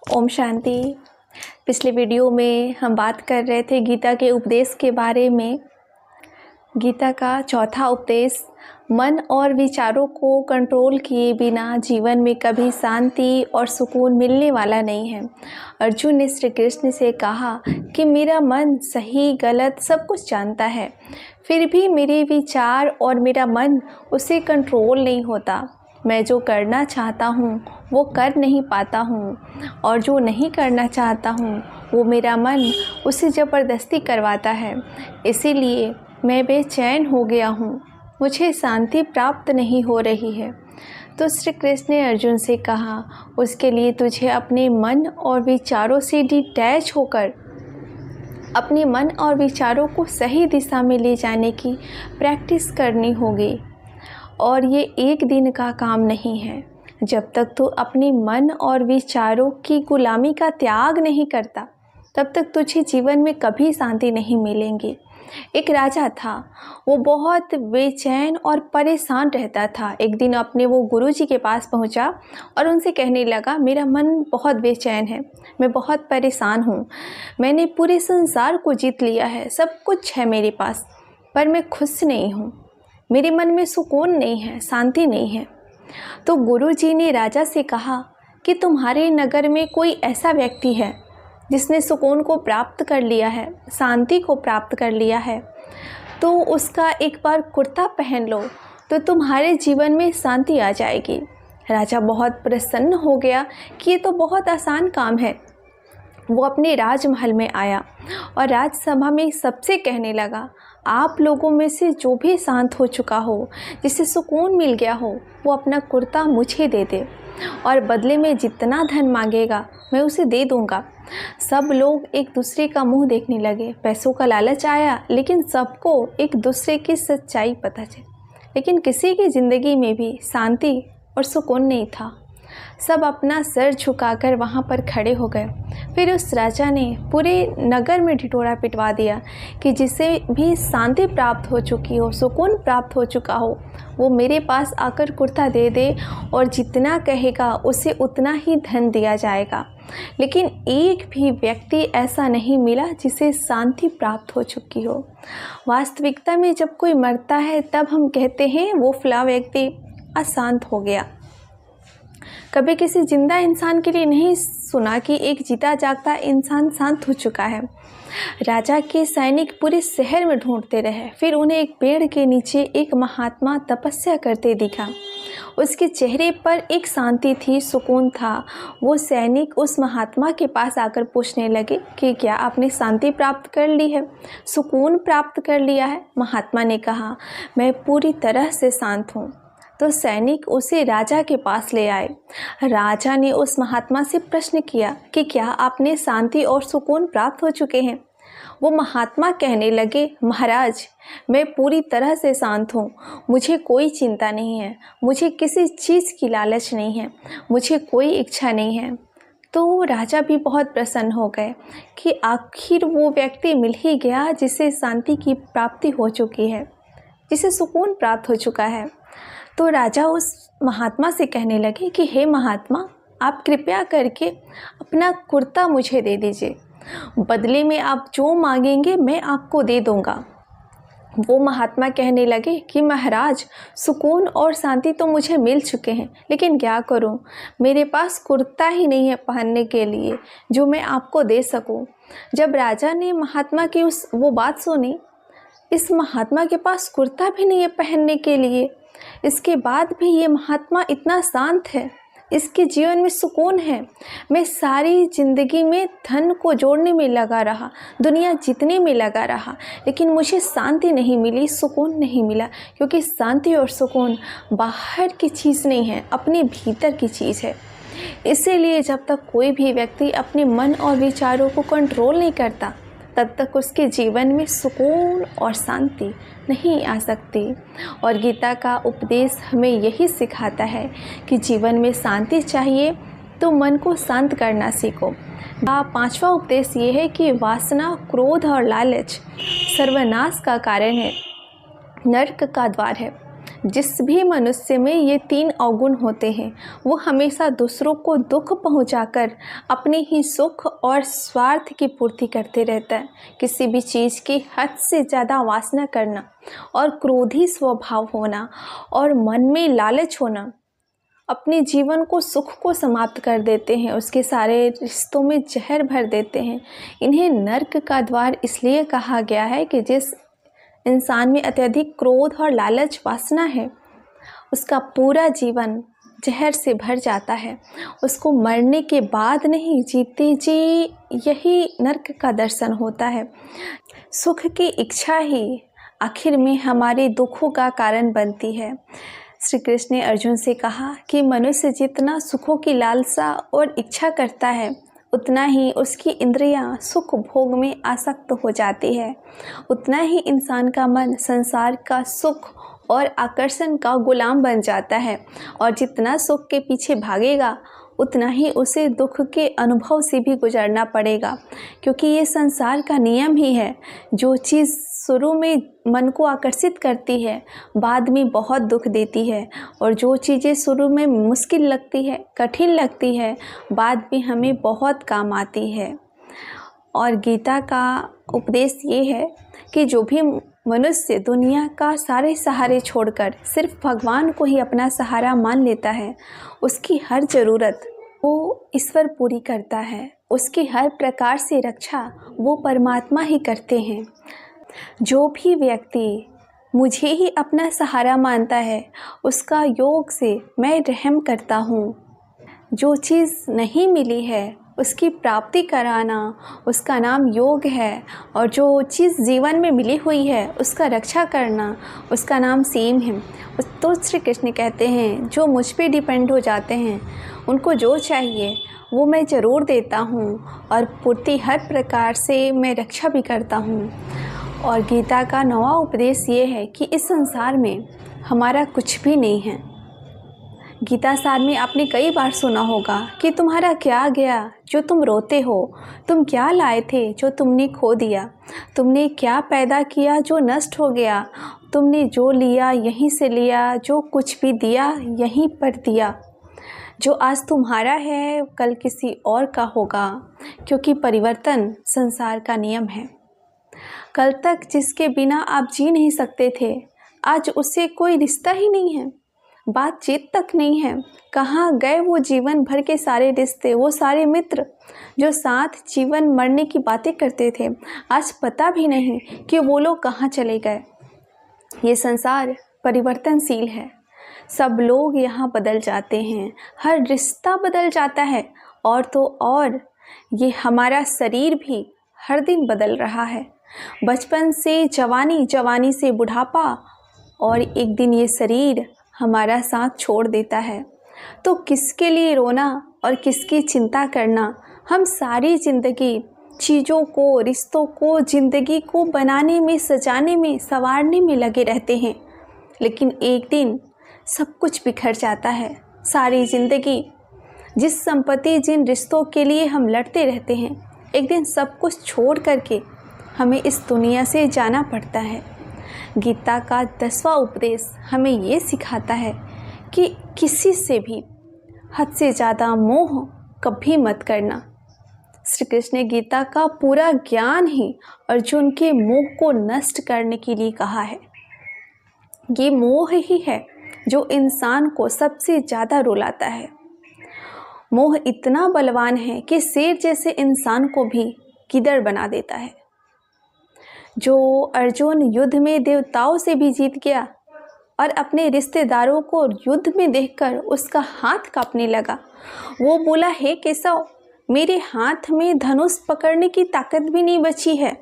ओम शांति। पिछले वीडियो में हम बात कर रहे थे गीता के उपदेश के बारे में। गीता का चौथा उपदेश, मन और विचारों को कंट्रोल किए बिना जीवन में कभी शांति और सुकून मिलने वाला नहीं है। अर्जुन ने श्री कृष्ण से कहा कि मेरा मन सही गलत सब कुछ जानता है, फिर भी मेरे विचार और मेरा मन उसे कंट्रोल नहीं होता। मैं जो करना चाहता हूँ वो कर नहीं पाता हूँ, और जो नहीं करना चाहता हूँ वो मेरा मन उसे ज़बरदस्ती करवाता है। इसीलिए मैं बेचैन हो गया हूँ, मुझे शांति प्राप्त नहीं हो रही है। तो श्री कृष्ण ने अर्जुन से कहा, उसके लिए तुझे अपने मन और विचारों से डिटैच होकर अपने मन और विचारों को सही दिशा में ले जाने की प्रैक्टिस करनी होगी। और ये एक दिन का काम नहीं है। जब तक तू अपने मन और विचारों की गुलामी का त्याग नहीं करता, तब तक तुझे जीवन में कभी शांति नहीं मिलेंगी। एक राजा था, वो बहुत बेचैन और परेशान रहता था। एक दिन अपने वो गुरुजी के पास पहुंचा और उनसे कहने लगा, मेरा मन बहुत बेचैन है, मैं बहुत परेशान हूँ। मैंने पूरे संसार को जीत लिया है, सब कुछ है मेरे पास, पर मैं खुश नहीं हूँ। मेरे मन में सुकून नहीं है, शांति नहीं है। तो गुरुजी ने राजा से कहा कि तुम्हारे नगर में कोई ऐसा व्यक्ति है जिसने सुकून को प्राप्त कर लिया है, शांति को प्राप्त कर लिया है, तो उसका एक बार कुर्ता पहन लो तो तुम्हारे जीवन में शांति आ जाएगी। राजा बहुत प्रसन्न हो गया कि ये तो बहुत आसान काम है। वो अपने राजमहल में आया और राजसभा में सबसे कहने लगा, आप लोगों में से जो भी शांत हो चुका हो, जिसे सुकून मिल गया हो, वो अपना कुर्ता मुझे दे दे, और बदले में जितना धन मांगेगा मैं उसे दे दूंगा। सब लोग एक दूसरे का मुंह देखने लगे। पैसों का लालच आया, लेकिन सबको एक दूसरे की सच्चाई पता चली। लेकिन किसी की ज़िंदगी में भी शांति और सुकून नहीं था। सब अपना सर झुकाकर वहाँ पर खड़े हो गए। फिर उस राजा ने पूरे नगर में ढिढोरा पिटवा दिया कि जिसे भी शांति प्राप्त हो चुकी हो, सुकून प्राप्त हो चुका हो, वो मेरे पास आकर कुर्ता दे दे, और जितना कहेगा उसे उतना ही धन दिया जाएगा। लेकिन एक भी व्यक्ति ऐसा नहीं मिला जिसे शांति प्राप्त हो चुकी हो। वास्तविकता में जब कोई मरता है तब हम कहते हैं वो फला व्यक्ति अशांत हो गया। कभी किसी जिंदा इंसान के लिए नहीं सुना कि एक जीता जागता इंसान शांत हो चुका है। राजा के सैनिक पूरे शहर में ढूंढते रहे, फिर उन्हें एक पेड़ के नीचे एक महात्मा तपस्या करते दिखा। उसके चेहरे पर एक शांति थी, सुकून था। वो सैनिक उस महात्मा के पास आकर पूछने लगे कि क्या आपने शांति प्राप्त कर ली है, सुकून प्राप्त कर लिया है? महात्मा ने कहा, मैं पूरी तरह से शांत हूँ। तो सैनिक उसे राजा के पास ले आए। राजा ने उस महात्मा से प्रश्न किया कि क्या आपने शांति और सुकून प्राप्त हो चुके हैं? वो महात्मा कहने लगे, महाराज, मैं पूरी तरह से शांत हूँ, मुझे कोई चिंता नहीं है, मुझे किसी चीज़ की लालच नहीं है, मुझे कोई इच्छा नहीं है। तो राजा भी बहुत प्रसन्न हो गए कि आखिर वो व्यक्ति मिल ही गया जिसे शांति की प्राप्ति हो चुकी है, जिसे सुकून प्राप्त हो चुका है। तो राजा उस महात्मा से कहने लगे कि हे महात्मा, आप कृपया करके अपना कुर्ता मुझे दे दीजिए, बदले में आप जो मांगेंगे मैं आपको दे दूंगा। वो महात्मा कहने लगे कि महाराज, सुकून और शांति तो मुझे मिल चुके हैं, लेकिन क्या करूं, मेरे पास कुर्ता ही नहीं है पहनने के लिए जो मैं आपको दे सकूं। जब राजा ने महात्मा की वो बात सुनी, इस महात्मा के पास कुर्ता भी नहीं है पहनने के लिए, इसके बाद भी ये महात्मा इतना शांत है, इसके जीवन में सुकून है। मैं सारी ज़िंदगी में धन को जोड़ने में लगा रहा, दुनिया जीतने में लगा रहा, लेकिन मुझे शांति नहीं मिली, सुकून नहीं मिला, क्योंकि शांति और सुकून बाहर की चीज़ नहीं है, अपने भीतर की चीज़ है। इसीलिए जब तक कोई भी व्यक्ति अपने मन और विचारों को कंट्रोल नहीं करता, तब तक उसके जीवन में सुकून और शांति नहीं आ सकती। और गीता का उपदेश हमें यही सिखाता है कि जीवन में शांति चाहिए तो मन को शांत करना सीखो। पांचवा उपदेश ये है कि वासना, क्रोध और लालच सर्वनाश का कारण है, नरक का द्वार है। जिस भी मनुष्य में ये 3 अवगुण होते हैं वो हमेशा दूसरों को दुख पहुंचाकर अपने ही सुख और स्वार्थ की पूर्ति करते रहता है। किसी भी चीज़ की हद से ज़्यादा वासना करना और क्रोधी स्वभाव होना और मन में लालच होना अपने जीवन को, सुख को समाप्त कर देते हैं, उसके सारे रिश्तों में जहर भर देते हैं। इन्हें नर्क का द्वार इसलिए कहा गया है कि जिस इंसान में अत्यधिक क्रोध और लालच वासना है उसका पूरा जीवन जहर से भर जाता है। उसको मरने के बाद नहीं, जीते जी यही नर्क का दर्शन होता है। सुख की इच्छा ही आखिर में हमारे दुखों का कारण बनती है। श्री कृष्ण ने अर्जुन से कहा कि मनुष्य जितना सुखों की लालसा और इच्छा करता है उतना ही उसकी इंद्रियां सुख भोग में आसक्त हो जाती है, उतना ही इंसान का मन संसार का सुख और आकर्षण का गुलाम बन जाता है। और जितना सुख के पीछे भागेगा उतना ही उसे दुख के अनुभव से भी गुजरना पड़ेगा, क्योंकि ये संसार का नियम ही है। जो चीज़ शुरू में मन को आकर्षित करती है बाद में बहुत दुख देती है, और जो चीज़ें शुरू में मुश्किल लगती है, कठिन लगती है, बाद में हमें बहुत काम आती है। और गीता का उपदेश ये है कि जो भी मनुष्य दुनिया का सारे सहारे छोड़कर सिर्फ भगवान को ही अपना सहारा मान लेता है उसकी हर ज़रूरत वो ईश्वर पूरी करता है, उसकी हर प्रकार से रक्षा वो परमात्मा ही करते हैं। जो भी व्यक्ति मुझे ही अपना सहारा मानता है उसका योग से मैं रहम करता हूँ। जो चीज़ नहीं मिली है उसकी प्राप्ति कराना उसका नाम योग है, और जो चीज़ जीवन में मिली हुई है उसका रक्षा करना उसका नाम सेम है। तो श्री कृष्ण कहते हैं जो मुझ पे डिपेंड हो जाते हैं उनको जो चाहिए वो मैं ज़रूर देता हूँ, और पूर्ति हर प्रकार से मैं रक्षा भी करता हूँ। और गीता का 9वां उपदेश ये है कि इस संसार में हमारा कुछ भी नहीं है। गीता सार में आपने कई बार सुना होगा कि तुम्हारा क्या गया जो तुम रोते हो, तुम क्या लाए थे जो तुमने खो दिया, तुमने क्या पैदा किया जो नष्ट हो गया, तुमने जो लिया यहीं से लिया, जो कुछ भी दिया यहीं पर दिया। जो आज तुम्हारा है कल किसी और का होगा, क्योंकि परिवर्तन संसार का नियम है। कल तक जिसके बिना आप जी नहीं सकते थे आज उससे कोई रिश्ता ही नहीं है, बातचीत तक नहीं है। कहाँ गए वो जीवन भर के सारे रिश्ते, वो सारे मित्र जो साथ जीवन मरने की बातें करते थे, आज पता भी नहीं कि वो लोग कहाँ चले गए। ये संसार परिवर्तनशील है, सब लोग यहाँ बदल जाते हैं, हर रिश्ता बदल जाता है, और तो और ये हमारा शरीर भी हर दिन बदल रहा है। बचपन से जवानी, जवानी से बुढ़ापा, और एक दिन ये शरीर हमारा साथ छोड़ देता है। तो किसके लिए रोना और किसकी चिंता करना। हम सारी ज़िंदगी चीज़ों को, रिश्तों को, ज़िंदगी को बनाने में, सजाने में, संवारने में लगे रहते हैं, लेकिन एक दिन सब कुछ बिखर जाता है। सारी ज़िंदगी जिस संपत्ति, जिन रिश्तों के लिए हम लड़ते रहते हैं, एक दिन सब कुछ छोड़ करके हमें इस दुनिया से जाना पड़ता है। गीता का 10वां उपदेश हमें ये सिखाता है कि किसी से भी हद से ज़्यादा मोह कभी मत करना। श्री कृष्ण ने गीता का पूरा ज्ञान ही अर्जुन के मोह को नष्ट करने के लिए कहा है। ये मोह ही है जो इंसान को सबसे ज़्यादा रुलाता है। मोह इतना बलवान है कि शेर जैसे इंसान को भी गिदड़ बना देता है। जो अर्जुन युद्ध में देवताओं से भी जीत गया और अपने रिश्तेदारों को युद्ध में देखकर उसका हाथ कांपने लगा, वो बोला, हे केशव, मेरे हाथ में धनुष पकड़ने की ताकत भी नहीं बची है,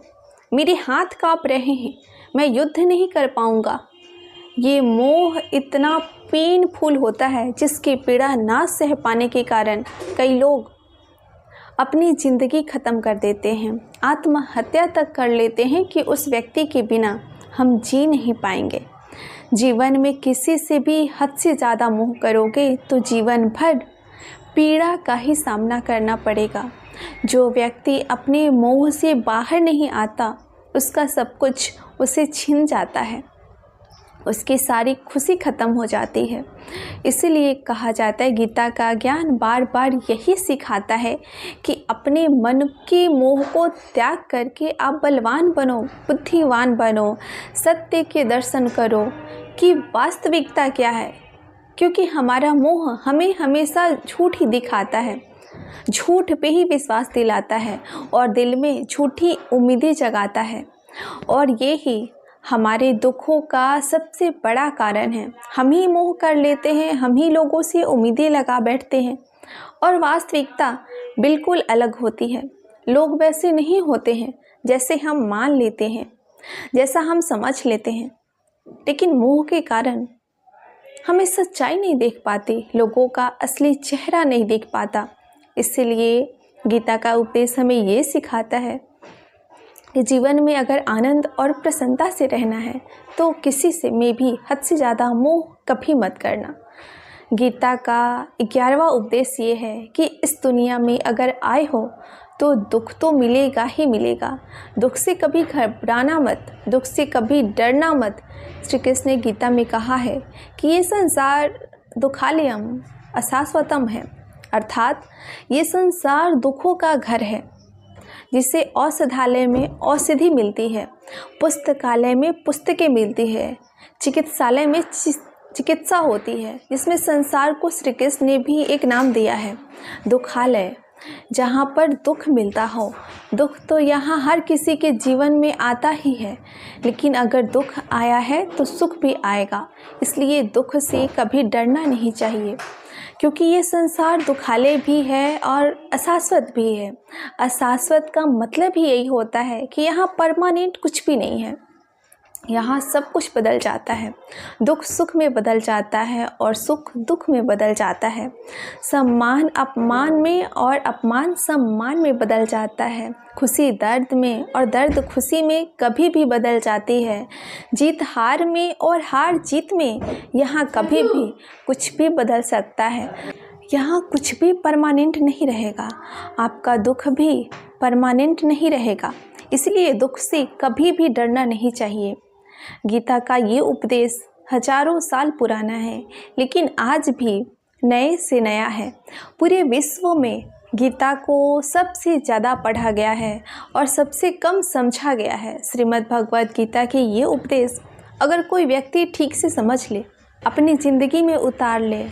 मेरे हाथ कांप रहे हैं, मैं युद्ध नहीं कर पाऊंगा। ये मोह इतना पेनफुल होता है जिसकी पीड़ा ना सह पाने के कारण कई लोग अपनी ज़िंदगी ख़त्म कर देते हैं, आत्महत्या तक कर लेते हैं कि उस व्यक्ति के बिना हम जी नहीं पाएंगे। जीवन में किसी से भी हद से ज़्यादा मोह करोगे तो जीवन भर पीड़ा का ही सामना करना पड़ेगा। जो व्यक्ति अपने मोह से बाहर नहीं आता उसका सब कुछ उसे छिन जाता है। उसकी सारी खुशी ख़त्म हो जाती है। इसीलिए कहा जाता है गीता का ज्ञान बार बार यही सिखाता है कि अपने मन के मोह को त्याग करके आप बलवान बनो, बुद्धिवान बनो, सत्य के दर्शन करो कि वास्तविकता क्या है। क्योंकि हमारा मोह हमें हमेशा झूठ ही दिखाता है, झूठ पे ही विश्वास दिलाता है और दिल में झूठी उम्मीदें जगाता है, और ये ही हमारे दुखों का सबसे बड़ा कारण है। हम ही मोह कर लेते हैं, हम ही लोगों से उम्मीदें लगा बैठते हैं, और वास्तविकता बिल्कुल अलग होती है। लोग वैसे नहीं होते हैं जैसे हम मान लेते हैं, जैसा हम समझ लेते हैं, लेकिन मोह के कारण हमें सच्चाई नहीं देख पाते, लोगों का असली चेहरा नहीं देख पाता। इसलिए गीता का उपदेश हमें ये सिखाता है कि जीवन में अगर आनंद और प्रसन्नता से रहना है तो किसी से में भी हद से ज़्यादा मोह कभी मत करना। गीता का 11वां उपदेश ये है कि इस दुनिया में अगर आए हो तो दुख तो मिलेगा ही मिलेगा, दुख से कभी घबराना मत, दुख से कभी डरना मत। श्री कृष्ण ने गीता में कहा है कि ये संसार दुखालयम अशाश्वतम है, अर्थात ये संसार दुखों का घर है, जिसे औषधालय में औषधि मिलती है, पुस्तकालय में पुस्तकें मिलती है, चिकित्सालय में चिकित्सा होती है, जिसमें संसार को श्री कृष्ण ने भी एक नाम दिया है, दुखालय, जहाँ पर दुख मिलता हो। दुख तो यहाँ हर किसी के जीवन में आता ही है, लेकिन अगर दुख आया है तो सुख भी आएगा। इसलिए दुख से कभी डरना नहीं चाहिए, क्योंकि ये संसार दुखालय भी है और अशाश्वत भी है। अशाश्वत का मतलब ही यही होता है कि यहाँ परमानेंट कुछ भी नहीं है, यहाँ सब कुछ बदल जाता है। दुख सुख में बदल जाता है और सुख दुख में बदल जाता है। सम्मान अपमान में और अपमान सम्मान में बदल जाता है। खुशी दर्द में और दर्द खुशी में कभी भी बदल जाती है। जीत हार में और हार जीत में यहाँ कभी भी कुछ भी बदल सकता है। यहाँ कुछ भी परमानेंट नहीं रहेगा, आपका दुख भी परमानेंट नहीं रहेगा। इसलिए दुख से कभी भी डरना नहीं चाहिए। गीता का ये उपदेश हजारों साल पुराना है, लेकिन आज भी नए से नया है। पूरे विश्व में गीता को सबसे ज़्यादा पढ़ा गया है और सबसे कम समझा गया है। श्रीमद् भगवद गीता के ये उपदेश अगर कोई व्यक्ति ठीक से समझ ले, अपनी ज़िंदगी में उतार ले,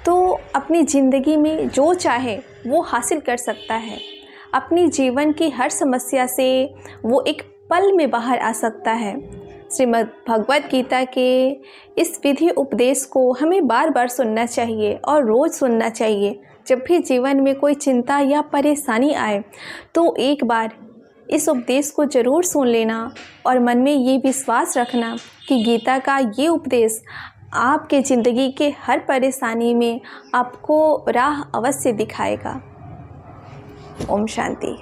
तो अपनी ज़िंदगी में जो चाहे वो हासिल कर सकता है। अपनी जीवन की हर समस्या से वो एक पल में बाहर आ सकता है। श्रीमद् भगवद गीता के इस विधि उपदेश को हमें बार बार सुनना चाहिए और रोज़ सुनना चाहिए। जब भी जीवन में कोई चिंता या परेशानी आए तो एक बार इस उपदेश को ज़रूर सुन लेना और मन में ये विश्वास रखना कि गीता का ये उपदेश आपके ज़िंदगी के हर परेशानी में आपको राह अवश्य दिखाएगा। ओम शांति।